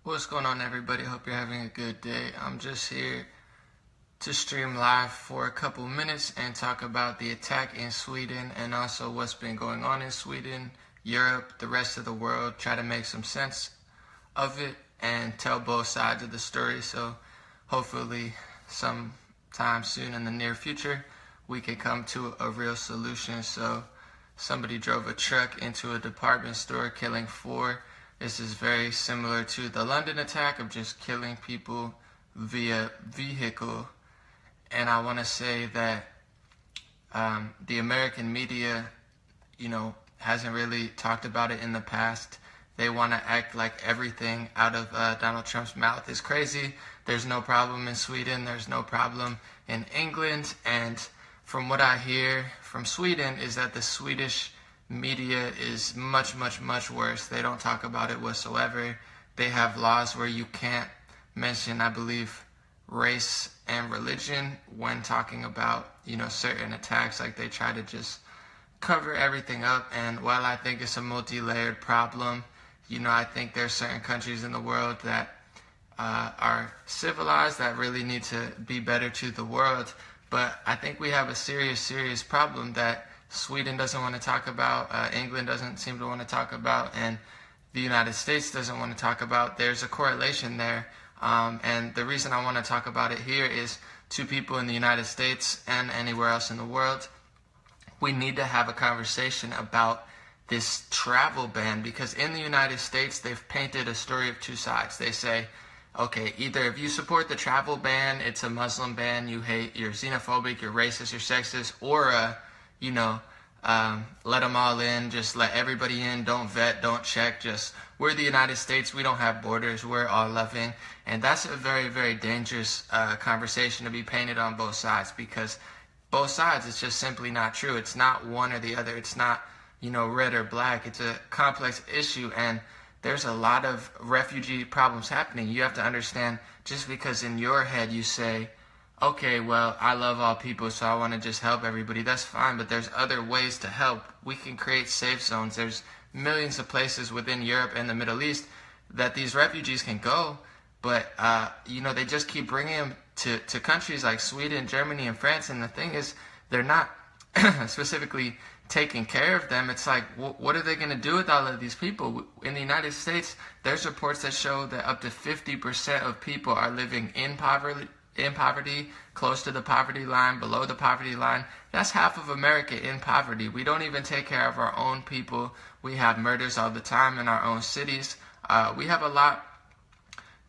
What's going on, everybody? Hope you're having a good day. I'm just here to stream live for a couple minutes and talk about the attack in Sweden and also what's been going on in Sweden, Europe, the rest of the world, try to make some sense of it and tell both sides of the story. So hopefully sometime soon in the near future, we can come to a real solution. So somebody drove a truck into a department store, killing 4. This is very similar to the London attack of just killing people via vehicle. And I want to say that the American media, hasn't really talked about it in the past. They want to act like everything out of Donald Trump's mouth is crazy. There's no problem in Sweden. There's no problem in England. And from what I hear from Sweden is that the Swedish media is much, much, much worse. They don't talk about it whatsoever. They have laws where you can't mention, I believe, race and religion when talking about, certain attacks. Like, they try to just cover everything up. And while I think it's a multi-layered problem, I think there's certain countries in the world that are civilized that really need to be better to the world. But I think we have a serious, serious problem that Sweden doesn't want to talk about, England doesn't seem to want to talk about, and the United States doesn't want to talk about. There's a correlation there, and the reason I want to talk about it here is to people in the United States and anywhere else in the world. We need to have a conversation about this travel ban, because in the United States, they've painted a story of two sides. They say, okay, either if you support the travel ban, it's a Muslim ban, you hate, you're xenophobic, you're racist, you're sexist, or let them all in, just let everybody in, don't vet, don't check, just, we're the United States, we don't have borders, we're all loving. And that's a very, very dangerous conversation to be painted on both sides, because both sides, it's just simply not true. It's not one or the other. It's not, red or black. It's a complex issue, and there's a lot of refugee problems happening. You have to understand, just because in your head you say, okay, well, I love all people, so I want to just help everybody. That's fine, but there's other ways to help. We can create safe zones. There's millions of places within Europe and the Middle East that these refugees can go, but, they just keep bringing them to countries like Sweden, Germany, and France, and the thing is, they're not specifically taking care of them. It's like, what are they going to do with all of these people? In the United States, there's reports that show that up to 50% of people are living in poverty, close to the poverty line, below the poverty line. That's half of America in poverty. We don't even take care of our own people. We have murders all the time in our own cities. We have a lot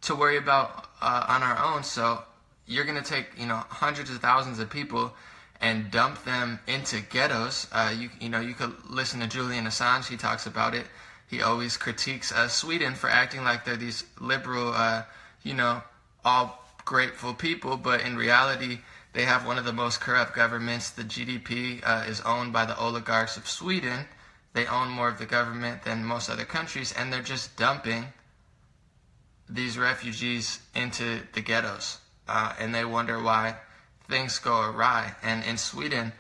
to worry about on our own. So you're going to take, hundreds of thousands of people and dump them into ghettos. You could listen to Julian Assange. He talks about it. He always critiques Sweden for acting like they're these liberal, all grateful people, but in reality, they have one of the most corrupt governments. The GDP is owned by the oligarchs of Sweden. They own more of the government than most other countries, and they're just dumping these refugees into the ghettos, and they wonder why things go awry. And in Sweden,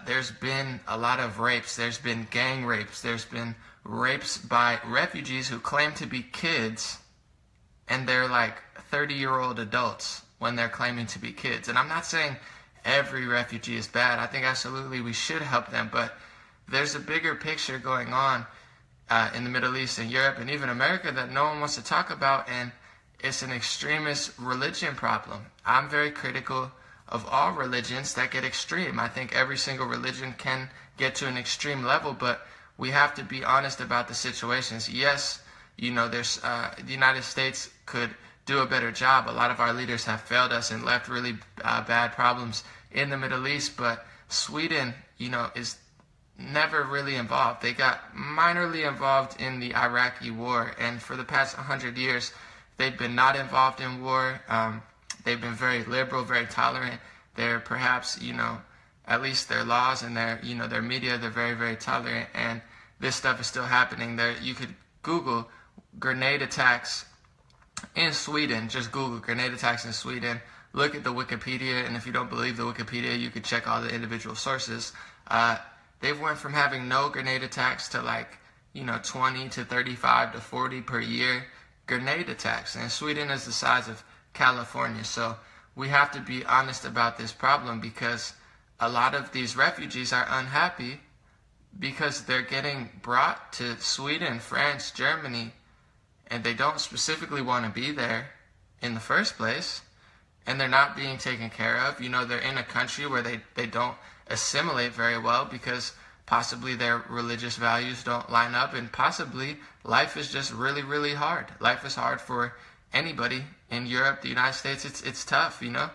there's been a lot of rapes. There's been gang rapes. There's been rapes by refugees who claim to be kids, and they're like 30-year-old adults when they're claiming to be kids. And I'm not saying every refugee is bad. I think absolutely we should help them, but there's a bigger picture going on in the Middle East and Europe and even America that no one wants to talk about, and it's an extremist religion problem. I'm very critical of all religions that get extreme. I think every single religion can get to an extreme level, but we have to be honest about the situations. Yes, there's the United States could do a better job. A lot of our leaders have failed us and left really bad problems in the Middle East, but Sweden, is never really involved. They got minorly involved in the Iraqi war, and for the past 100 years, they've been not involved in war. They've been very liberal, very tolerant. They're perhaps, at least their laws and their media, they're very, very tolerant, and this stuff is still happening. You could Google grenade attacks in Sweden. Just Google grenade attacks in Sweden. Look at the Wikipedia, and if you don't believe the Wikipedia, you could check all the individual sources. They've went from having no grenade attacks to 20 to 35 to 40 per year grenade attacks. And Sweden is the size of California. So we have to be honest about this problem, because a lot of these refugees are unhappy because they're getting brought to Sweden, France, Germany, and they don't specifically want to be there in the first place, and they're not being taken care of. You know, they're in a country where they don't assimilate very well because possibly their religious values don't line up, and possibly life is just really, really hard. Life is hard for anybody in Europe, the United States. It's tough, you know.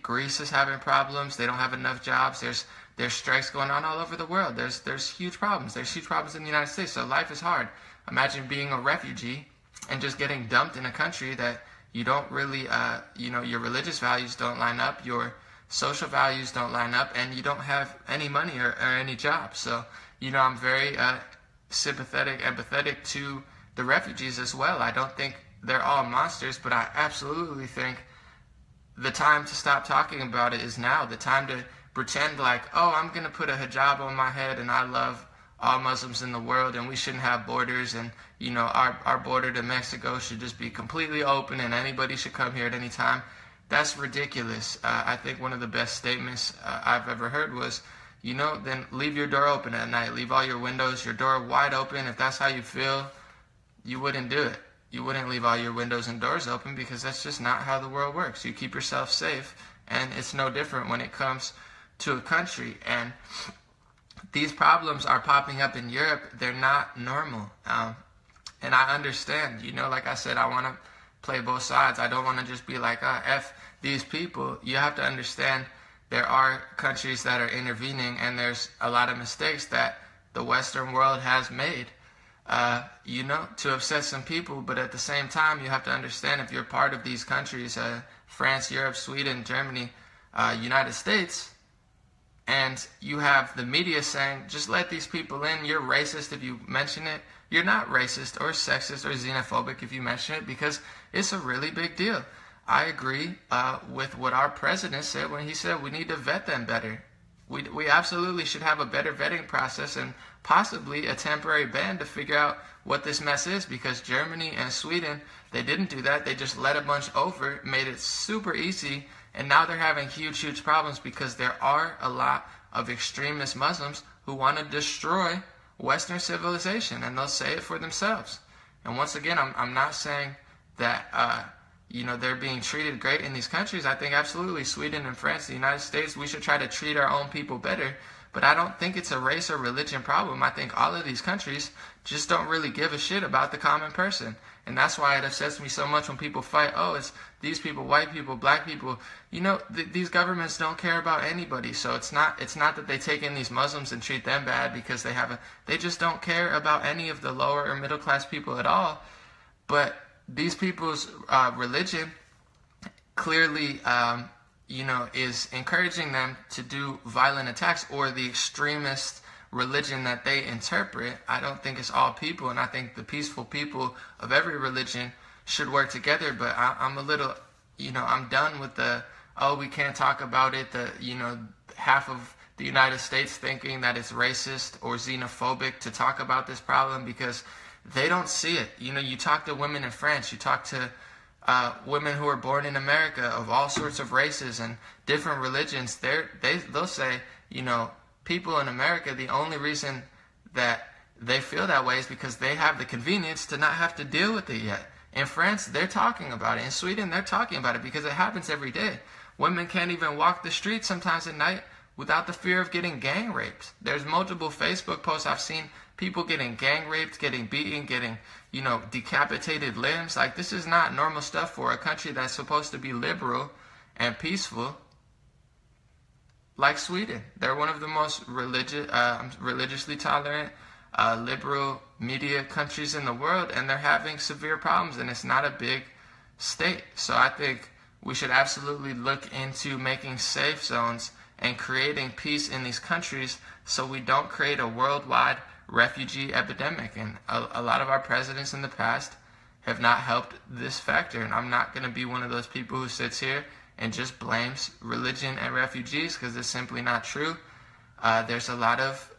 Greece is having problems. They don't have enough jobs. There's strikes going on all over the world. There's huge problems. There's huge problems in the United States. So life is hard. Imagine being a refugee and just getting dumped in a country that you don't really, your religious values don't line up, your social values don't line up, and you don't have any money or any job. So, I'm very sympathetic, empathetic to the refugees as well. I don't think they're all monsters, but I absolutely think the time to stop talking about it is now. The time to pretend like, oh, I'm going to put a hijab on my head and I love all Muslims in the world and we shouldn't have borders, and, our border to Mexico should just be completely open and anybody should come here at any time. That's ridiculous. I think one of the best statements I've ever heard was, then leave your door open at night. Leave all your windows, your door wide open. If that's how you feel, you wouldn't do it. You wouldn't leave all your windows and doors open, because that's just not how the world works. You keep yourself safe, and it's no different when it comes to a country. And these problems are popping up in Europe. They're not normal. And I understand, like I said, I want to play both sides. I don't want to just be like, F these people. You have to understand there are countries that are intervening, and there's a lot of mistakes that the Western world has made, to upset some people. But at the same time, you have to understand, if you're part of these countries, France, Europe, Sweden, Germany, United States, and you have the media saying, just let these people in, you're racist if you mention it. You're not racist or sexist or xenophobic if you mention it, because it's a really big deal. I agree with what our president said when he said we need to vet them better. We absolutely should have a better vetting process, and possibly a temporary ban to figure out what this mess is, because Germany and Sweden, they didn't do that. They just let a bunch over, made it super easy, and now they're having huge problems because there are a lot of extremist Muslims who want to destroy Western civilization, and they'll say it for themselves. And once again, I'm not saying that they're being treated great in these countries. I think absolutely Sweden and France, the United States, we should try to treat our own people better. But I don't think it's a race or religion problem. I think all of these countries just don't really give a shit about the common person. And that's why it upsets me so much when people fight, oh, it's these people, white people, black people. These governments don't care about anybody. So it's not that they take in these Muslims and treat them bad because they just don't care about any of the lower or middle class people at all. But these people's religion clearly, is encouraging them to do violent attacks, or the extremist religion that they interpret. I don't think it's all people, and I think the peaceful people of every religion should work together. But I'm a little, I'm done with we can't talk about it. Half of the United States thinking that it's racist or xenophobic to talk about this problem because they don't see it. You talk to women in France, you talk to women who are born in America of all sorts of races and different religions. They'll say, people in America, the only reason that they feel that way is because they have the convenience to not have to deal with it yet. In France, they're talking about it. In Sweden, they're talking about it because it happens every day. Women can't even walk the streets sometimes at night without the fear of getting gang raped. There's multiple Facebook posts I've seen, people getting gang raped, getting beaten, getting, decapitated limbs. Like, this is not normal stuff for a country that's supposed to be liberal and peaceful, like Sweden. They're one of the most religiously tolerant, liberal media countries in the world, and they're having severe problems, and it's not a big state. So I think we should absolutely look into making safe zones and creating peace in these countries so we don't create a worldwide refugee epidemic. And a lot of our presidents in the past have not helped this factor. And I'm not going to be one of those people who sits here and just blames religion and refugees, because it's simply not true. There's a lot of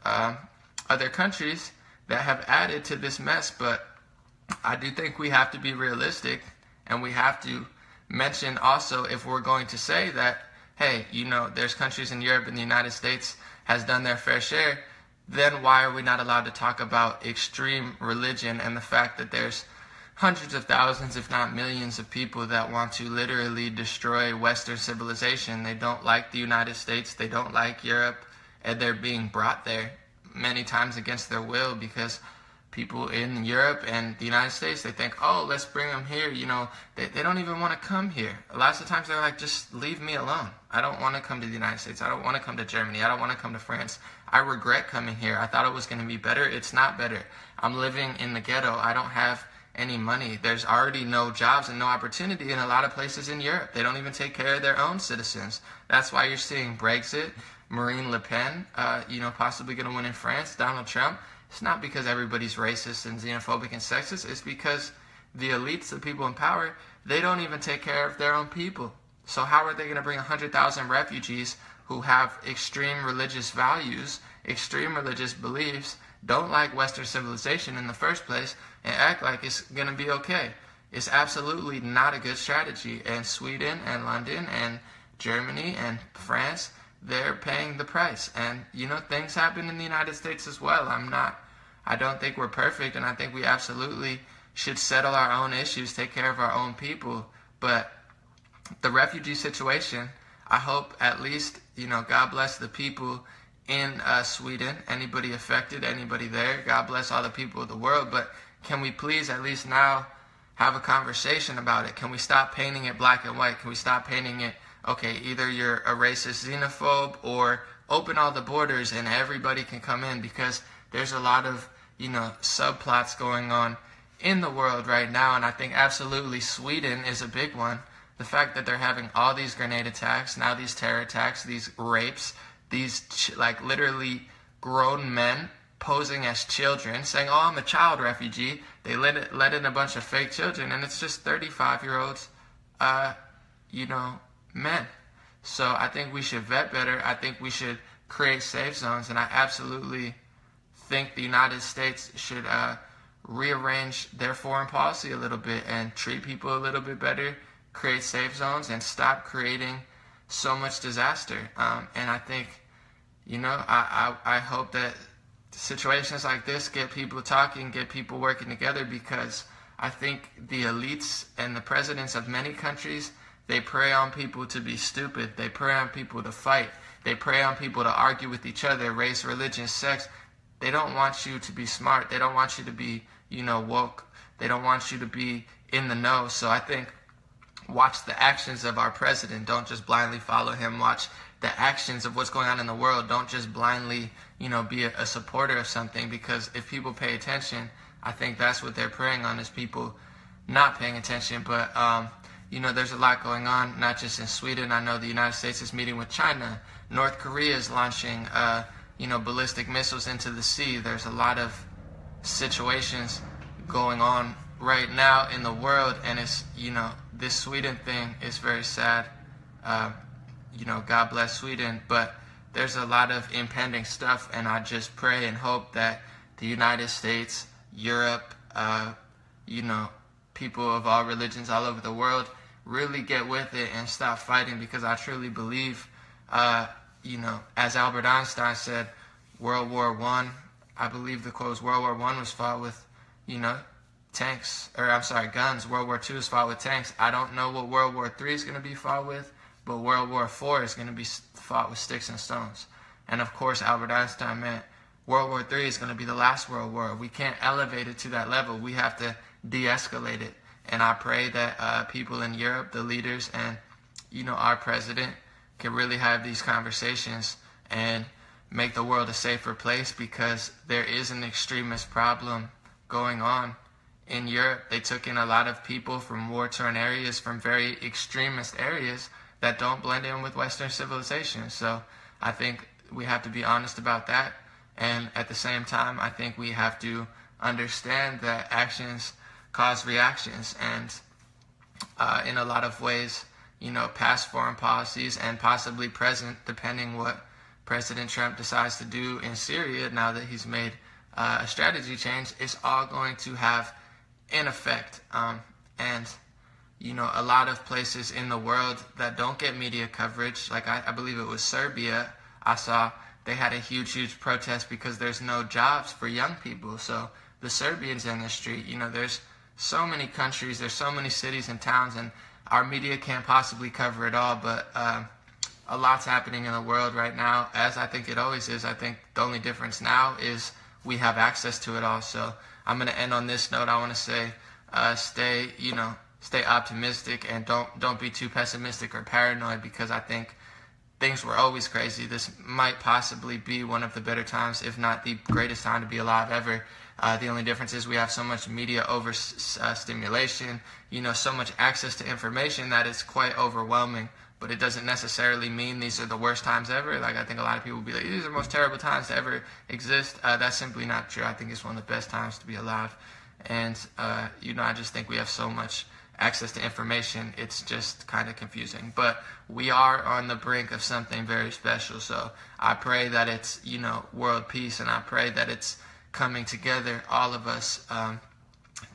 other countries that have added to this mess, but I do think we have to be realistic, and we have to mention also, if we're going to say that, hey, there's countries in Europe and the United States has done their fair share, then why are we not allowed to talk about extreme religion and the fact that there's hundreds of thousands, if not millions, of people that want to literally destroy Western civilization? They don't like the United States, they don't like Europe, and they're being brought there many times against their will because people in Europe and the United States, they think, oh, let's bring them here. They don't even want to come here. Lots of times they're like, just leave me alone. I don't want to come to the United States. I don't want to come to Germany. I don't want to come to France. I regret coming here. I thought it was going to be better. It's not better. I'm living in the ghetto. I don't have any money. There's already no jobs and no opportunity in a lot of places in Europe. They don't even take care of their own citizens. That's why you're seeing Brexit, Marine Le Pen, possibly going to win in France, Donald Trump. It's not because everybody's racist and xenophobic and sexist. It's because the elites, the people in power, they don't even take care of their own people. So how are they going to bring 100,000 refugees who have extreme religious values, extreme religious beliefs, don't like Western civilization in the first place, and act like it's going to be okay? It's absolutely not a good strategy. And Sweden and London and Germany and France, they're paying the price. And, things happen in the United States as well. I don't think we're perfect, and I think we absolutely should settle our own issues, take care of our own people. But the refugee situation, I hope at least, God bless the people in Sweden, anybody affected, anybody there. God bless all the people of the world. But can we please at least now have a conversation about it? Can we stop painting it black and white? Can we stop painting it, okay, either you're a racist xenophobe, or open all the borders and everybody can come in? Because there's a lot of, subplots going on in the world right now, and I think absolutely Sweden is a big one. The fact that they're having all these grenade attacks, now these terror attacks, these rapes, these literally grown men posing as children, saying, oh, I'm a child refugee. They let in a bunch of fake children, and it's just 35-year-olds, men. So I think we should vet better. I think we should create safe zones, and I absolutely think the United States should rearrange their foreign policy a little bit and treat people a little bit better, create safe zones, and stop creating so much disaster. And I think, I hope that situations like this get people talking, get people working together, because I think the elites and the presidents of many countries, they prey on people to be stupid. They prey on people to fight. They prey on people to argue with each other, race, religion, sex. They don't want you to be smart. They don't want you to be, woke. They don't want you to be in the know. So I think watch the actions of our president. Don't just blindly follow him. Watch the actions of what's going on in the world. Don't just blindly, be a supporter of something, because if people pay attention, I think that's what they're preying on, is people not paying attention. But, there's a lot going on, not just in Sweden. I know the United States is meeting with China. North Korea is launching, ballistic missiles into the sea. There's a lot of situations going on right now in the world, and it's, this Sweden thing is very sad. God bless Sweden, but there's a lot of impending stuff, and I just pray and hope that the United States, Europe, people of all religions all over the world really get with it and stop fighting, because I truly believe, as Albert Einstein said, World War I believe the quote was World War I was fought with, guns. World War II was fought with tanks. I don't know what World War III is going to be fought with, but World War IV is going to be fought with sticks and stones. And of course, Albert Einstein meant World War III is going to be the last world war. We can't elevate it to that level. We have to de-escalate it. And I pray that people in Europe, the leaders, and, our president can really have these conversations and make the world a safer place, because there is an extremist problem going on in Europe. They took in a lot of people from war-torn areas, from very extremist areas that don't blend in with Western civilization. So I think we have to be honest about that. And at the same time, I think we have to understand that actions cause reactions. And in a lot of ways, past foreign policies and possibly present, depending what President Trump decides to do in Syria now that he's made a strategy change, it's all going to have in effect. And a lot of places in the world that don't get media coverage, like I believe it was Serbia, I saw they had a huge protest because there's no jobs for young people. So the Serbians in the street, there's so many countries, there's so many cities and towns, and our media can't possibly cover it all, but a lot's happening in the world right now, as I think it always is. I think the only difference now is we have access to it all. So I'm going to end on this note. I want to say stay optimistic, and don't be too pessimistic or paranoid, because I think things were always crazy. This might possibly be one of the better times, if not the greatest time to be alive ever. The only difference is we have so much media overstimulation, so much access to information that it's quite overwhelming. But it doesn't necessarily mean these are the worst times ever. Like, I think a lot of people will be like, these are the most terrible times to ever exist. That's simply not true. I think it's one of the best times to be alive. And, I just think we have so much access to information, it's just kind of confusing. But we are on the brink of something very special. So I pray that it's, world peace, and I pray that it's coming together, all of us,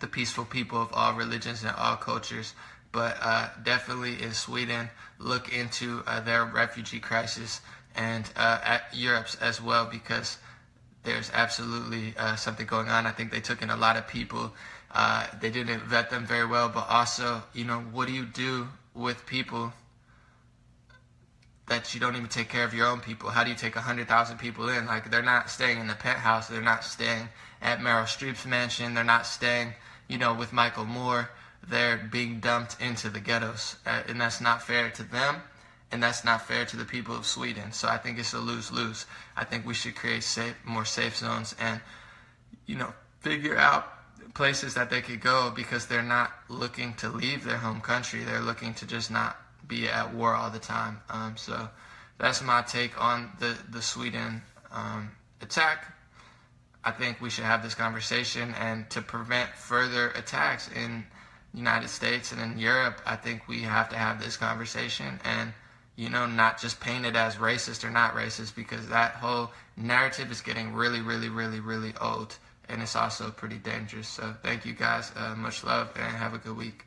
the peaceful people of all religions and all cultures. But definitely in Sweden, look into their refugee crisis, and at Europe's as well, because there's absolutely something going on. I think they took in a lot of people. They didn't vet them very well, but also, what do you do with people that you don't even take care of your own people? How do you take 100,000 people in? Like, they're not staying in the penthouse. They're not staying at Meryl Streep's mansion. They're not staying, with Michael Moore. They're being dumped into the ghettos, and that's not fair to them, and that's not fair to the people of Sweden. So I think it's a lose-lose. I think we should create more safe zones, and figure out places that they could go, because they're not looking to leave their home country. They're looking to just not be at war all the time. So that's my take on the Sweden attack. I think we should have this conversation, and to prevent further attacks in United States and in Europe, I think we have to have this conversation, and not just paint it as racist or not racist, because that whole narrative is getting really old, and it's also pretty dangerous. So thank you guys, much love, and have a good week.